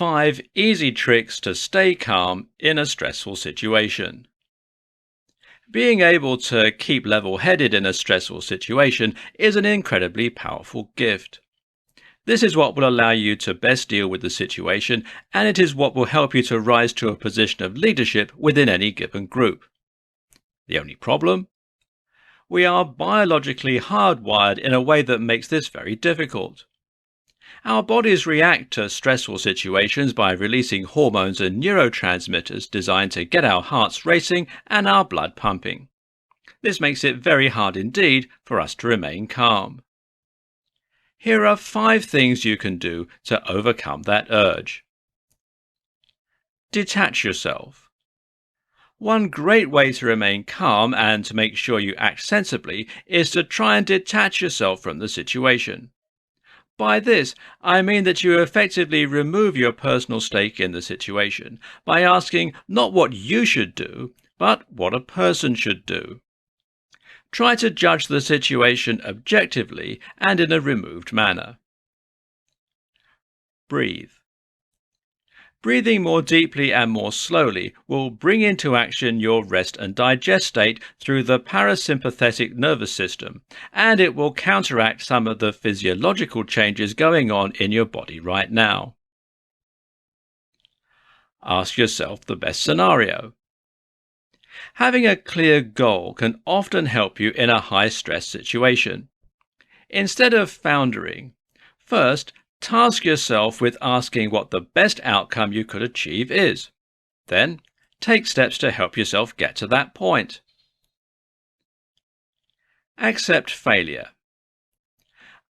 5 easy tricks to stay calm in a stressful situation. Being able to keep level-headed in a stressful situation is an incredibly powerful gift. This is what will allow you to best deal with the situation, and it is what will help you to rise to a position of leadership within any given group. The only problem? We are biologically hardwired in a way that makes this very difficult. Our bodies react to stressful situations by releasing hormones and neurotransmitters designed to get our hearts racing and our blood pumping. This makes it very hard indeed for us to remain calm. Here are 5 things you can do to overcome that urge. Detach yourself. One great way to remain calm and to make sure you act sensibly is to try and detach yourself from the situation. By this, I mean that you effectively remove your personal stake in the situation by asking not what you should do, but what a person should do. Try to judge the situation objectively and in a removed manner. Breathe. Breathing more deeply and more slowly will bring into action your rest and digest state through the parasympathetic nervous system, and it will counteract some of the physiological changes going on in your body right now. Ask yourself the best scenario. Having a clear goal can often help you in a high-stress situation. Instead of floundering, first, task yourself with asking what the best outcome you could achieve is. Then, take steps to help yourself get to that point. Accept failure.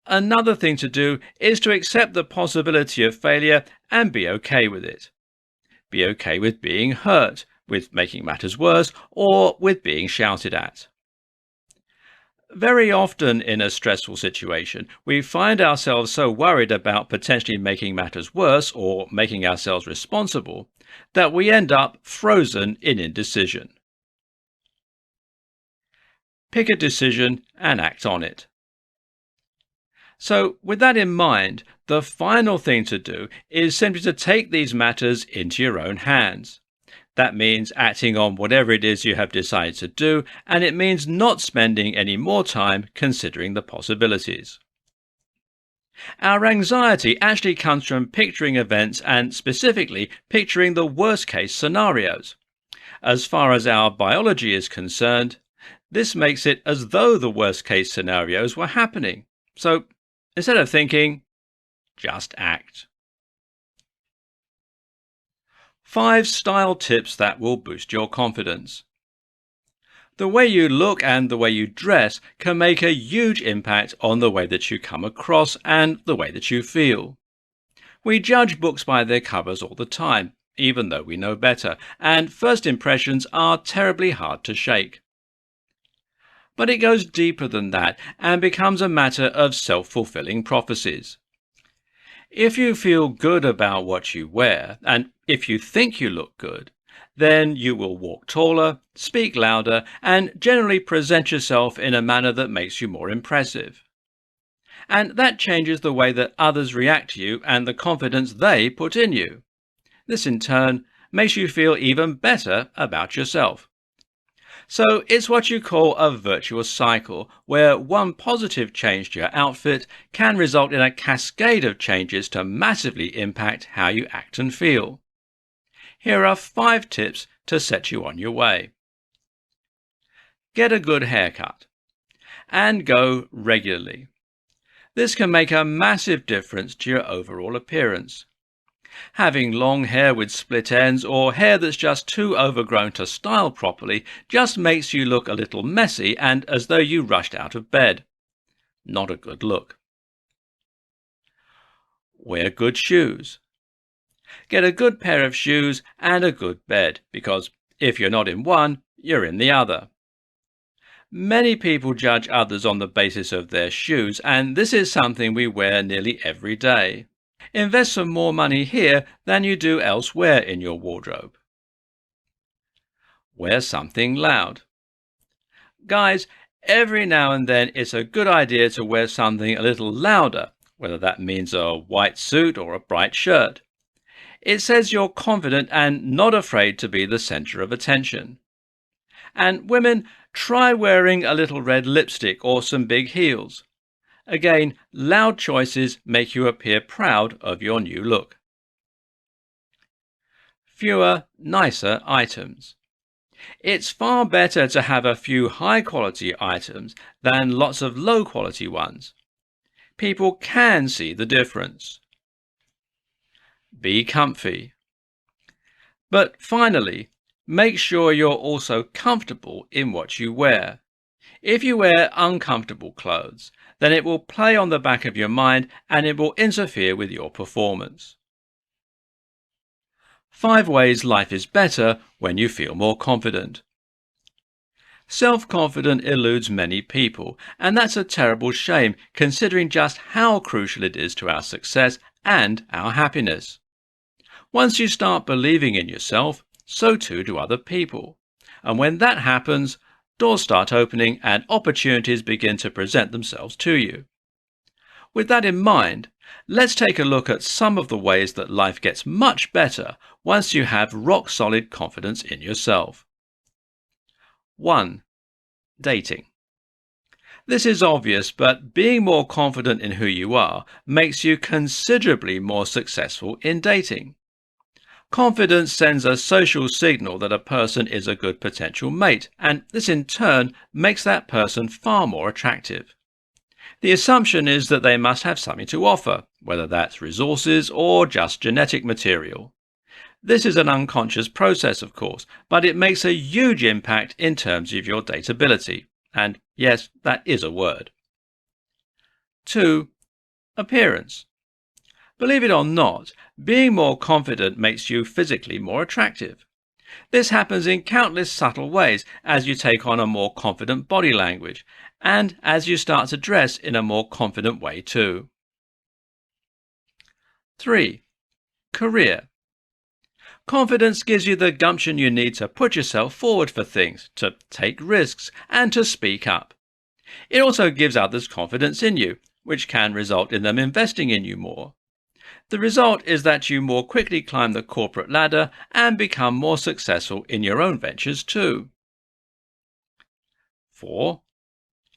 Another thing to do is to accept the possibility of failure and be okay with it. Be okay with being hurt, with making matters worse, or with being shouted at. Very often in a stressful situation, we find ourselves so worried about potentially making matters worse or making ourselves responsible that we end up frozen in indecision. Pick a decision and act on it. So, with that in mind, the final thing to do is simply to take these matters into your own hands. That means acting on whatever it is you have decided to do, and it means not spending any more time considering the possibilities. Our anxiety actually comes from picturing events and specifically picturing the worst-case scenarios. As far as our biology is concerned, this makes it as though the worst-case scenarios were happening. So, instead of thinking, just act. 5 style tips that will boost your confidence. The way you look and the way you dress can make a huge impact on the way that you come across and the way that you feel. We judge books by their covers all the time, even though we know better, and first impressions are terribly hard to shake. But it goes deeper than that and becomes a matter of self-fulfilling prophecies. If you feel good about what you wear, and if you think you look good, then you will walk taller, speak louder, and generally present yourself in a manner that makes you more impressive. And that changes the way that others react to you and the confidence they put in you. This in turn makes you feel even better about yourself. So it's what you call a virtuous cycle, where one positive change to your outfit can result in a cascade of changes to massively impact how you act and feel. Here are 5 tips to set you on your way. Get a good haircut and go regularly. This can make a massive difference to your overall appearance. Having long hair with split ends or hair that's just too overgrown to style properly just makes you look a little messy and as though you rushed out of bed. Not a good look. Wear good shoes. Get a good pair of shoes and a good bed, because if you're not in one, you're in the other. Many people judge others on the basis of their shoes, and this is something we wear nearly every day. Invest some more money here than you do elsewhere in your wardrobe. Wear something loud. Guys, every now and then it's a good idea to wear something a little louder, whether that means a white suit or a bright shirt. It says you're confident and not afraid to be the center of attention. And women, try wearing a little red lipstick or some big heels. Again, loud choices make you appear proud of your new look. Fewer, nicer items. It's far better to have a few high-quality items than lots of low-quality ones. People can see the difference. Be comfy. But finally, make sure you're also comfortable in what you wear. If you wear uncomfortable clothes, then it will play on the back of your mind and it will interfere with your performance. 5 ways life is better when you feel more confident. Self-confidence eludes many people, and that's a terrible shame considering just how crucial it is to our success and our happiness. Once you start believing in yourself, so too do other people. And when that happens, doors start opening and opportunities begin to present themselves to you. With that in mind, let's take a look at some of the ways that life gets much better once you have rock-solid confidence in yourself. 1. Dating. This is obvious, but being more confident in who you are makes you considerably more successful in dating. Confidence sends a social signal that a person is a good potential mate, and this in turn makes that person far more attractive. The assumption is that they must have something to offer, whether that's resources or just genetic material. This is an unconscious process, of course, but it makes a huge impact in terms of your dateability. And yes, that is a word. 2. Appearance. Believe it or not, being more confident makes you physically more attractive. This happens in countless subtle ways as you take on a more confident body language and as you start to dress in a more confident way too. 3. Career. Confidence gives you the gumption you need to put yourself forward for things, to take risks, and to speak up. It also gives others confidence in you, which can result in them investing in you more. The result is that you more quickly climb the corporate ladder and become more successful in your own ventures too. 4.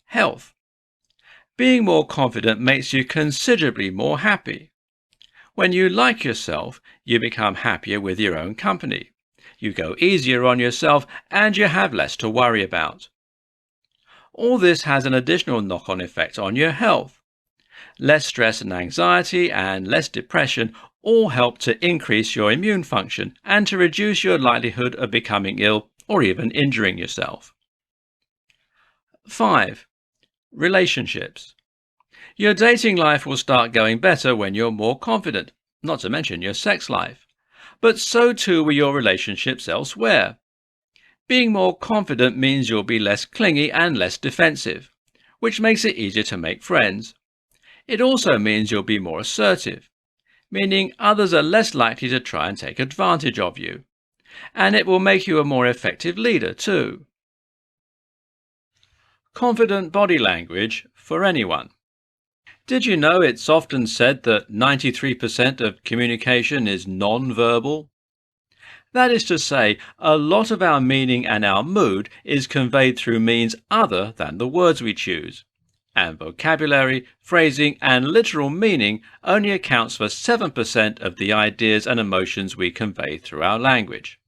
Health. Being more confident makes you considerably more happy. When you like yourself, you become happier with your own company. You go easier on yourself and you have less to worry about. All this has an additional knock-on effect on your health. Less stress and anxiety and less depression all help to increase your immune function and to reduce your likelihood of becoming ill or even injuring yourself. 5. Relationships. Your dating life will start going better when you're more confident, not to mention your sex life. But so too will your relationships elsewhere. Being more confident means you'll be less clingy and less defensive, which makes it easier to make friends. It also means you'll be more assertive, meaning others are less likely to try and take advantage of you. And it will make you a more effective leader too. Confident body language for anyone. Did you know it's often said that 93% of communication is non-verbal? That is to say, a lot of our meaning and our mood is conveyed through means other than the words we choose. And vocabulary, phrasing and literal meaning only accounts for 7% of the ideas and emotions we convey through our language.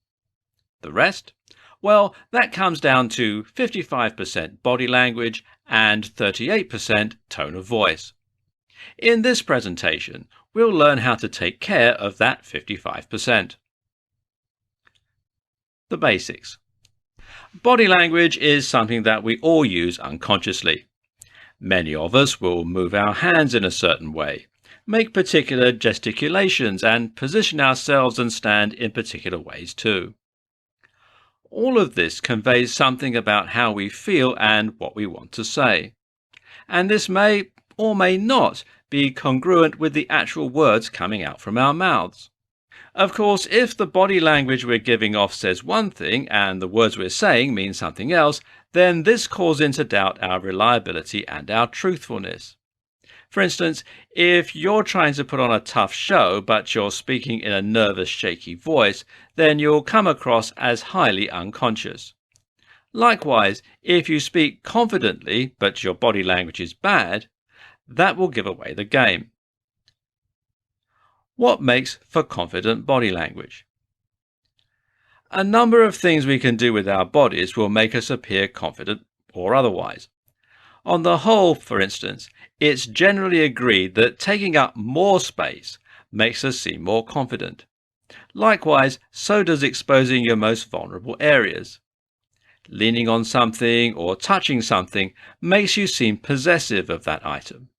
The rest? Well, that comes down to 55% body language and 38% tone of voice. In this presentation, we'll learn how to take care of that 55%. The basics. Body language is something that we all use unconsciously. Many of us will move our hands in a certain way, make particular gesticulations, and position ourselves and stand in particular ways too. All of this conveys something about how we feel and what we want to say. And this may or may not be congruent with the actual words coming out from our mouths. Of course, if the body language we're giving off says one thing and the words we're saying mean something else, then this calls into doubt our reliability and our truthfulness. For instance, if you're trying to put on a tough show but you're speaking in a nervous, shaky voice, then you'll come across as highly unconscious. Likewise, if you speak confidently but your body language is bad, that will give away the game. What makes for confident body language? A number of things we can do with our bodies will make us appear confident or otherwise. On the whole, for instance, it's generally agreed that taking up more space makes us seem more confident. Likewise, so does exposing your most vulnerable areas. Leaning on something or touching something makes you seem possessive of that item.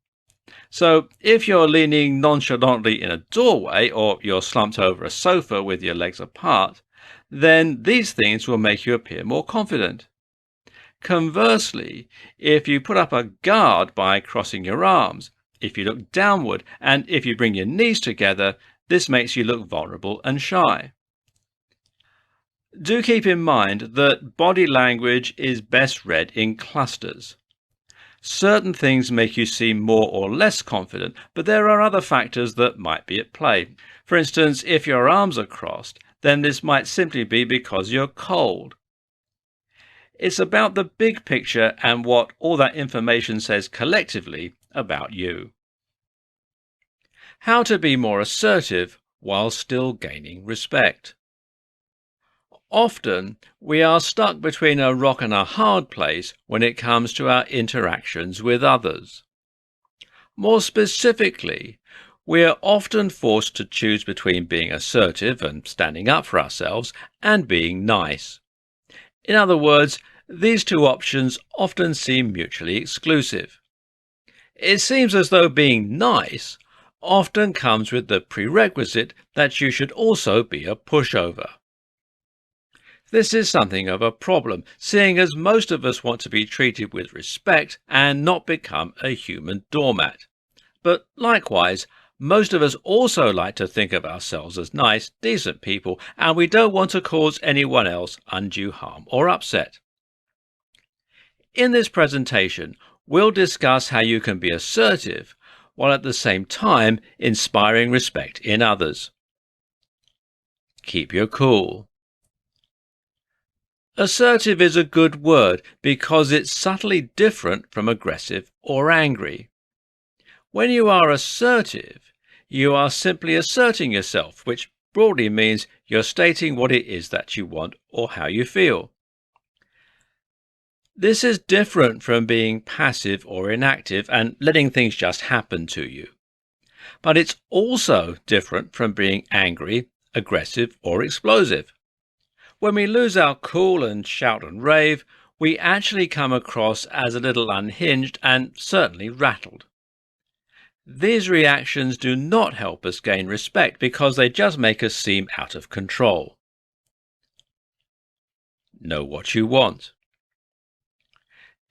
So if you're leaning nonchalantly in a doorway or you're slumped over a sofa with your legs apart, then these things will make you appear more confident. Conversely, if you put up a guard by crossing your arms, if you look downward, and if you bring your knees together, this makes you look vulnerable and shy. Do keep in mind that body language is best read in clusters. Certain things make you seem more or less confident, but there are other factors that might be at play. For instance, if your arms are crossed, then this might simply be because you're cold. It's about the big picture and what all that information says collectively about you. How to be more assertive while still gaining respect. Often, we are stuck between a rock and a hard place when it comes to our interactions with others. More specifically, we are often forced to choose between being assertive and standing up for ourselves and being nice. In other words, these two options often seem mutually exclusive. It seems as though being nice often comes with the prerequisite that you should also be a pushover. This is something of a problem, seeing as most of us want to be treated with respect and not become a human doormat. But likewise, most of us also like to think of ourselves as nice, decent people, and we don't want to cause anyone else undue harm or upset. In this presentation, we'll discuss how you can be assertive while at the same time inspiring respect in others. Keep your cool. Assertive is a good word because it's subtly different from aggressive or angry. When you are assertive, you are simply asserting yourself, which broadly means you're stating what it is that you want or how you feel. This is different from being passive or inactive and letting things just happen to you. But it's also different from being angry, aggressive, or explosive. When we lose our cool and shout and rave, we actually come across as a little unhinged and certainly rattled. These reactions do not help us gain respect because they just make us seem out of control. Know what you want.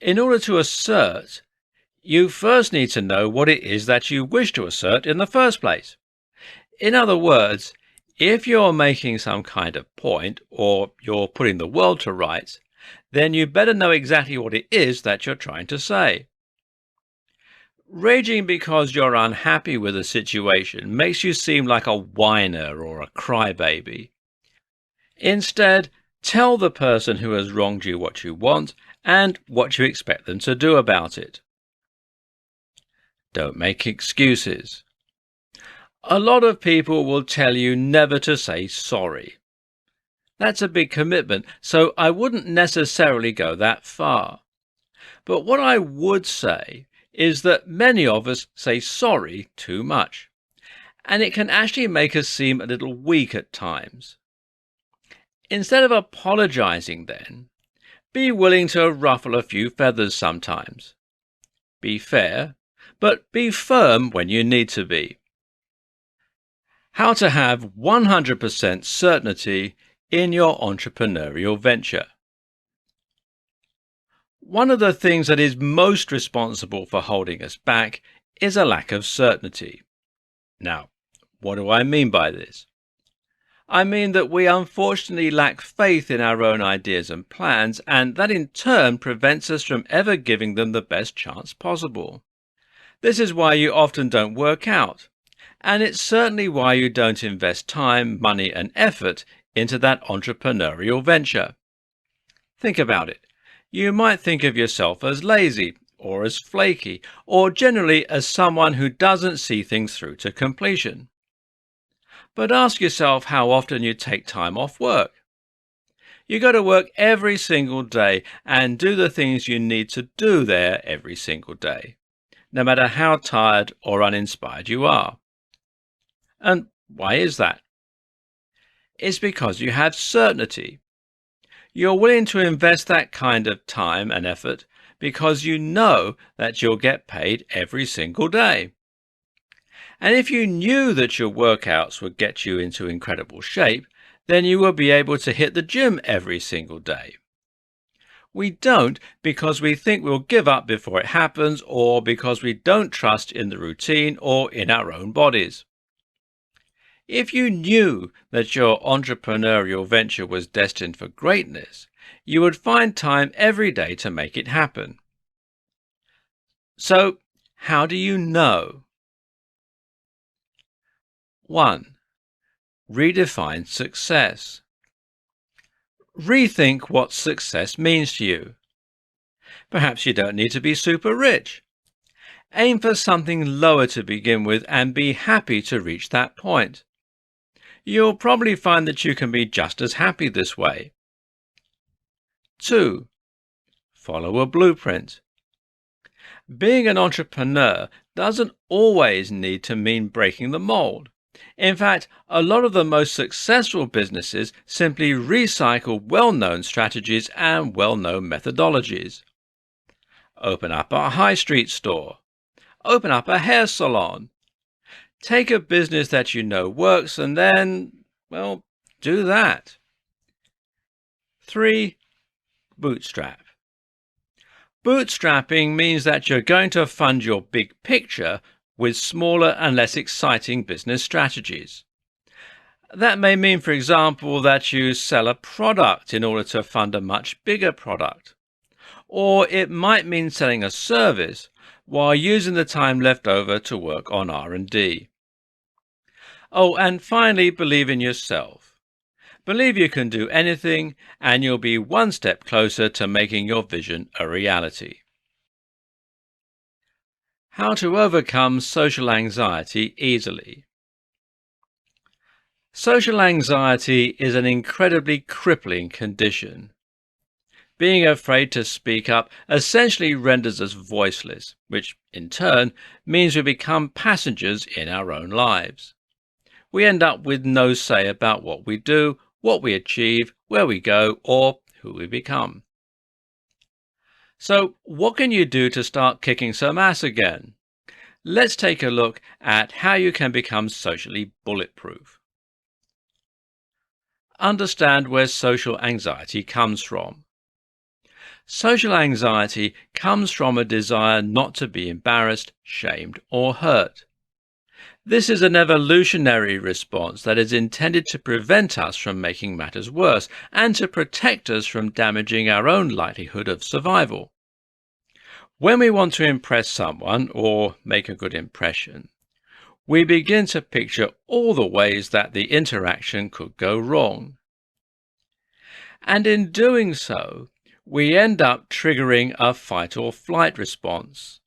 In order to assert, you first need to know what it is that you wish to assert in the first place. In other words, if you're making some kind of point or you're putting the world to rights, then you better know exactly what it is that you're trying to say. Raging because you're unhappy with a situation makes you seem like a whiner or a crybaby. Instead, tell the person who has wronged you what you want and what you expect them to do about it. Don't make excuses. A lot of people will tell you never to say sorry. That's a big commitment, so I wouldn't necessarily go that far. But what I would say is that many of us say sorry too much, and it can actually make us seem a little weak at times. Instead of apologizing then, be willing to ruffle a few feathers sometimes. Be fair, but be firm when you need to be. How to have 100% certainty in your entrepreneurial venture. One of the things that is most responsible for holding us back is a lack of certainty. Now, what do I mean by this? I mean that we unfortunately lack faith in our own ideas and plans, and that in turn prevents us from ever giving them the best chance possible. This is why you often don't work out, and it's certainly why you don't invest time, money, and effort into that entrepreneurial venture. Think about it. You might think of yourself as lazy, or as flaky, or generally as someone who doesn't see things through to completion. But ask yourself how often you take time off work. You go to work every single day and do the things you need to do there every single day, no matter how tired or uninspired you are. And why is that? It's because you have certainty. You're willing to invest that kind of time and effort because you know that you'll get paid every single day. And if you knew that your workouts would get you into incredible shape, then you would be able to hit the gym every single day. We don't because we think we'll give up before it happens, or because we don't trust in the routine or in our own bodies. If you knew that your entrepreneurial venture was destined for greatness, you would find time every day to make it happen. So, how do you know? 1. Redefine success. Rethink what success means to you. Perhaps you don't need to be super rich. Aim for something lower to begin with and be happy to reach that point. You'll probably find that you can be just as happy this way. 2. Follow a blueprint. Being an entrepreneur doesn't always need to mean breaking the mold. In fact, a lot of the most successful businesses simply recycle well-known strategies and well-known methodologies. Open up a high street store. Open up a hair salon. Take a business that you know works and then, do that. 3. Bootstrap. Bootstrapping means that you're going to fund your big picture with smaller and less exciting business strategies. That may mean, for example, that you sell a product in order to fund a much bigger product. Or it might mean selling a service while using the time left over to work on R&D. Oh, and finally, believe in yourself. Believe you can do anything, and you'll be one step closer to making your vision a reality. How to overcome social anxiety easily. Social anxiety is an incredibly crippling condition. Being afraid to speak up essentially renders us voiceless, which in turn means we become passengers in our own lives. We end up with no say about what we do, what we achieve, where we go, or who we become. So, what can you do to start kicking some ass again? Let's take a look at how you can become socially bulletproof. Understand where social anxiety comes from. Social anxiety comes from a desire not to be embarrassed, shamed, or hurt. This is an evolutionary response that is intended to prevent us from making matters worse and to protect us from damaging our own likelihood of survival. When we want to impress someone or make a good impression, we begin to picture all the ways that the interaction could go wrong. And in doing so, we end up triggering a fight or flight response.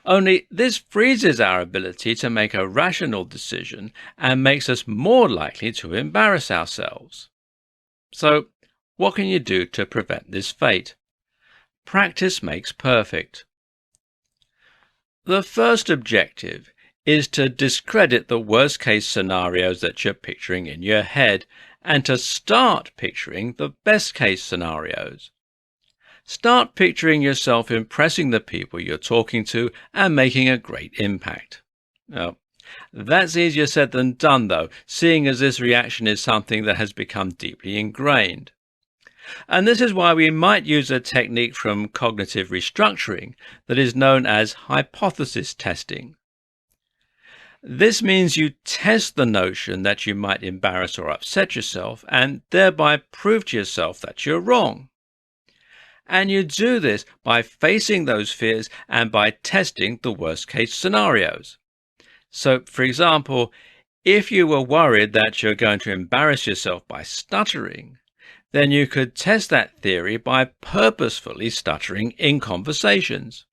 Only this freezes our ability to make a rational decision and makes us more likely to embarrass ourselves. So, what can you do to prevent this fate? Practice makes perfect. The first objective is to discredit the worst-case scenarios that you're picturing in your head and to start picturing the best-case scenarios. Start picturing yourself impressing the people you're talking to and making a great impact. Now, that's easier said than done, though, seeing as this reaction is something that has become deeply ingrained. And this is why we might use a technique from cognitive restructuring that is known as hypothesis testing. This means you test the notion that you might embarrass or upset yourself and thereby prove to yourself that you're wrong. And you do this by facing those fears and by testing the worst case scenarios. So, for example, if you were worried that you're going to embarrass yourself by stuttering, then you could test that theory by purposefully stuttering in conversations.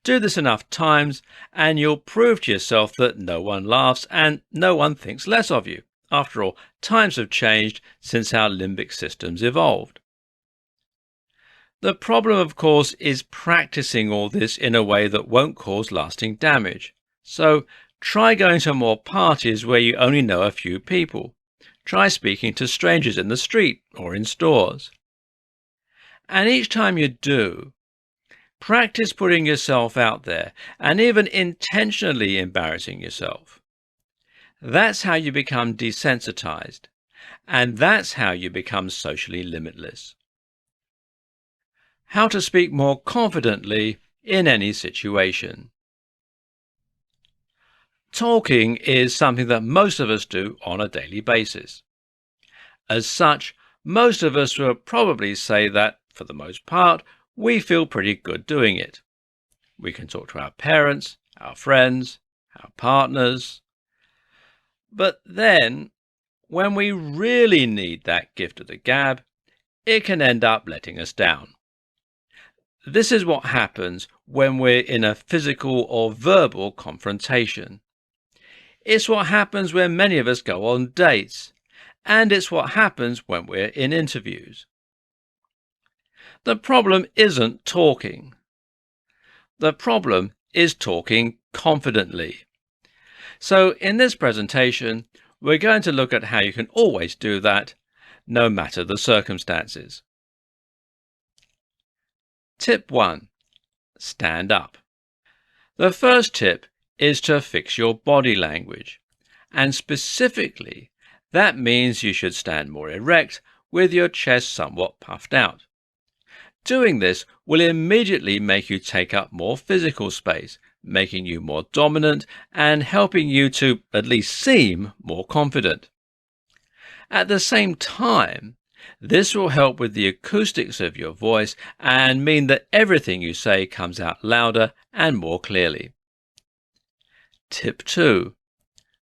Do this enough times and you'll prove to yourself that no one laughs and no one thinks less of you. After all, times have changed since our limbic systems evolved. The problem, of course, is practicing all this in a way that won't cause lasting damage. So try going to more parties where you only know a few people. Try speaking to strangers in the street or in stores. And each time you do, practice putting yourself out there and even intentionally embarrassing yourself. That's how you become desensitized, and that's how you become socially limitless. How to speak more confidently in any situation. Talking is something that most of us do on a daily basis. As such, most of us will probably say that, for the most part, we feel pretty good doing it. We can talk to our parents, our friends, our partners. But then, when we really need that gift of the gab, it can end up letting us down. This is what happens when we're in a physical or verbal confrontation. It's what happens when many of us go on dates, and it's what happens when we're in interviews. The problem isn't talking. The problem is talking confidently. So in this presentation, we're going to look at how you can always do that, no matter the circumstances. Tip 1. Stand up. The first tip is to fix your body language, and specifically, that means you should stand more erect with your chest somewhat puffed out. Doing this will immediately make you take up more physical space, making you more dominant and helping you to at least seem more confident. At the same time, this will help with the acoustics of your voice and mean that everything you say comes out louder and more clearly. Tip 2.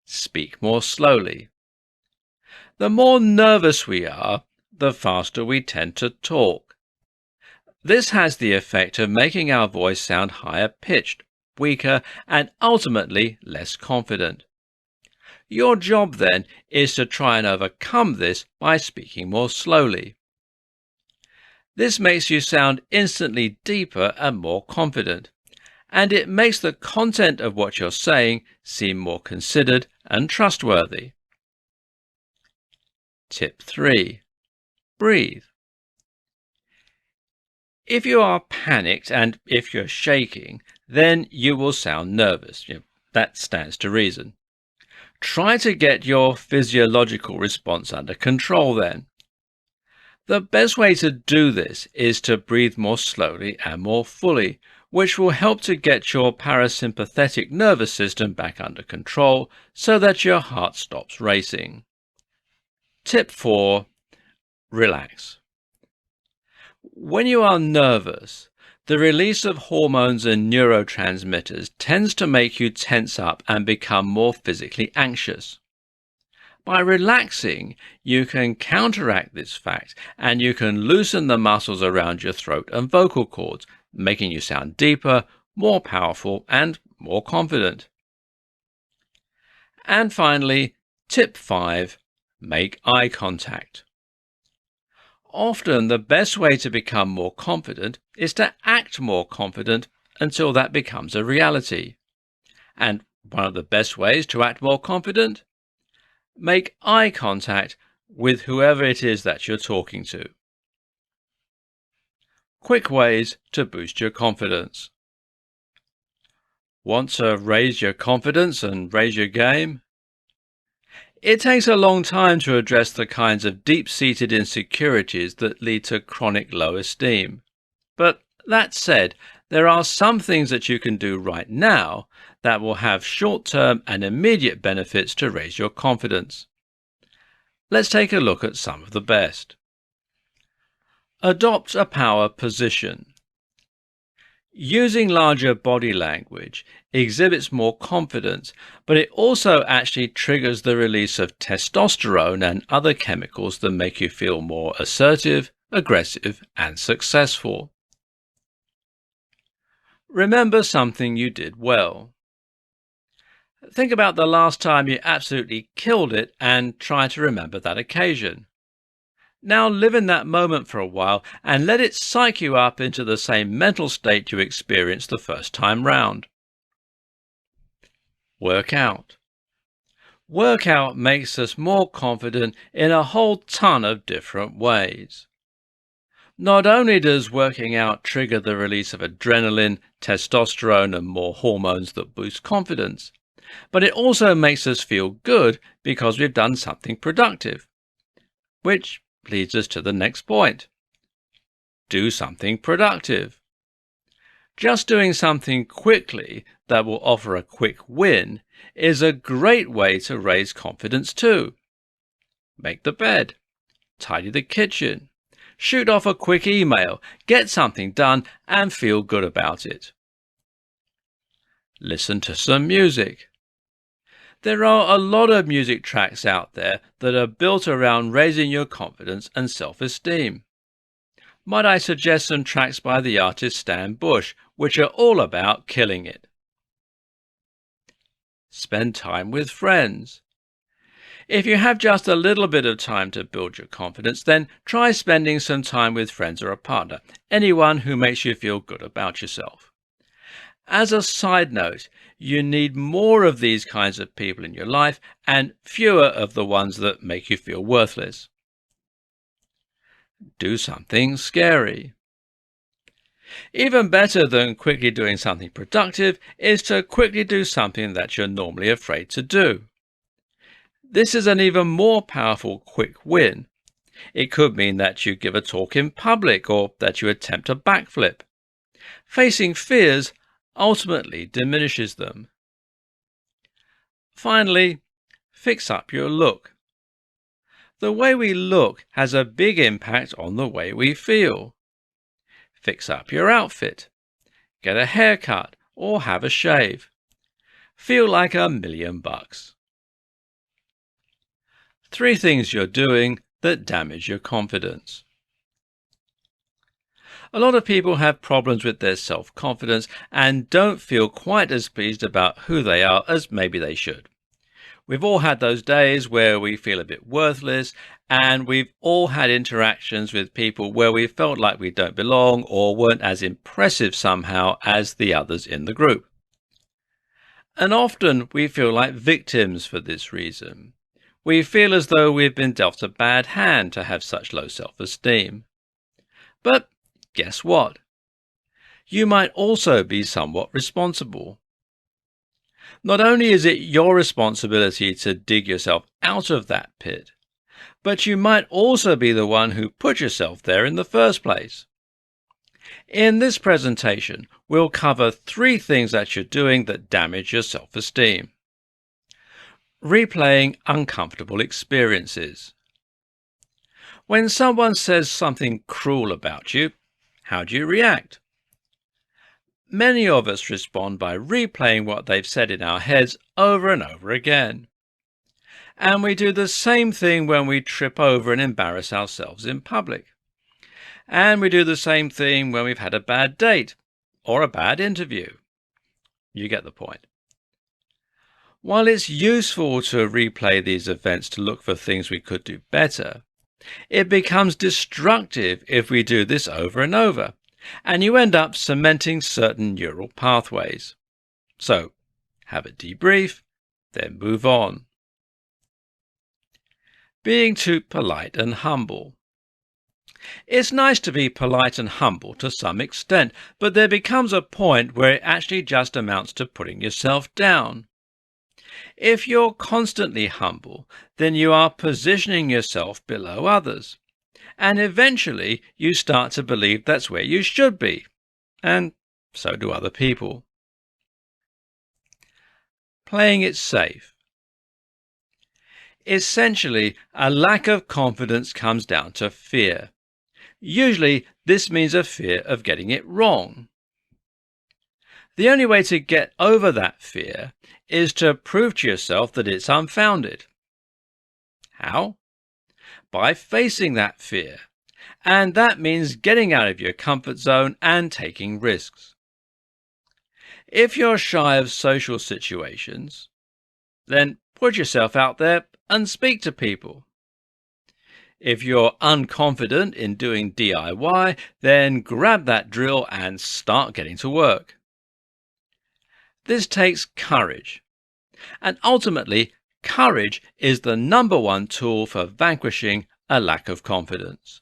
Speak more slowly. The more nervous we are, the faster we tend to talk. This has the effect of making our voice sound higher pitched, weaker, and ultimately less confident. Your job then is to try and overcome this by speaking more slowly. This makes you sound instantly deeper and more confident, and it makes the content of what you're saying seem more considered and trustworthy. Tip 3. Breathe. If you are panicked and if you're shaking, then you will sound nervous. That stands to reason. Try to get your physiological response under control then. The best way to do this is to breathe more slowly and more fully, which will help to get your parasympathetic nervous system back under control so that your heart stops racing. Tip 4. Relax. When you are nervous, the release of hormones and neurotransmitters tends to make you tense up and become more physically anxious. By relaxing, you can counteract this fact and you can loosen the muscles around your throat and vocal cords, making you sound deeper, more powerful, and more confident. And finally, tip 5, make eye contact. Often the best way to become more confident is to act more confident until that becomes a reality. And one of the best ways to act more confident? Make eye contact with whoever it is that you're talking to. Quick ways to boost your confidence. Want to raise your confidence and raise your game? It takes a long time to address the kinds of deep-seated insecurities that lead to chronic low esteem. But that said, there are some things that you can do right now that will have short-term and immediate benefits to raise your confidence. Let's take a look at some of the best. Adopt a power position. Using larger body language exhibits more confidence, but it also actually triggers the release of testosterone and other chemicals that make you feel more assertive, aggressive, and successful. Remember something you did well. Think about the last time you absolutely killed it and try to remember that occasion. Now live in that moment for a while and let it psych you up into the same mental state you experienced the first time round. Work out. Work out makes us more confident in a whole ton of different ways. Not only does working out trigger the release of adrenaline, testosterone, and more hormones that boost confidence, but it also makes us feel good because we've done something productive. Which leads us to the next point. Do something productive. Just doing something quickly that will offer a quick win is a great way to raise confidence too. Make the bed, tidy the kitchen, shoot off a quick email, get something done and feel good about it. Listen to some music. There are a lot of music tracks out there that are built around raising your confidence and self-esteem. Might I suggest some tracks by the artist Stan Bush, which are all about killing it? Spend time with friends. If you have just a little bit of time to build your confidence, then try spending some time with friends or a partner, anyone who makes you feel good about yourself. As a side note, you need more of these kinds of people in your life and fewer of the ones that make you feel worthless. Do something scary. Even better than quickly doing something productive is to quickly do something that you're normally afraid to do. This is an even more powerful quick win. It could mean that you give a talk in public or that you attempt a backflip. Facing fears ultimately diminishes them. Finally, fix up your look. The way we look has a big impact on the way we feel. Fix up your outfit. Get a haircut or have a shave. Feel like $1,000,000. 3 things you're doing that damage your confidence. A lot of people have problems with their self-confidence and don't feel quite as pleased about who they are as maybe they should. We've all had those days where we feel a bit worthless, and we've all had interactions with people where we felt like we don't belong or weren't as impressive somehow as the others in the group. And often we feel like victims for this reason. We feel as though we've been dealt a bad hand to have such low self-esteem. But guess what? You might also be somewhat responsible. Not only is it your responsibility to dig yourself out of that pit, but you might also be the one who put yourself there in the first place. In this presentation, we'll cover 3 things that you're doing that damage your self-esteem. Replaying uncomfortable experiences. When someone says something cruel about you, how do you react? Many of us respond by replaying what they've said in our heads over and over again. And we do the same thing when we trip over and embarrass ourselves in public. And we do the same thing when we've had a bad date or a bad interview. You get the point. While it's useful to replay these events to look for things we could do better, it becomes destructive if we do this over and over, and you end up cementing certain neural pathways. So, have a debrief, then move on. Being too polite and humble. It's nice to be polite and humble to some extent, but there becomes a point where it actually just amounts to putting yourself down. If you're constantly humble, then you are positioning yourself below others, and eventually you start to believe that's where you should be, and so do other people. Playing it safe. Essentially, a lack of confidence comes down to fear. Usually, this means a fear of getting it wrong. The only way to get over that fear is to prove to yourself that it's unfounded. How? By facing that fear. And that means getting out of your comfort zone and taking risks. If you're shy of social situations, then put yourself out there and speak to people. If you're unconfident in doing DIY, then grab that drill and start getting to work. This takes courage. And ultimately, courage is the #1 tool for vanquishing a lack of confidence.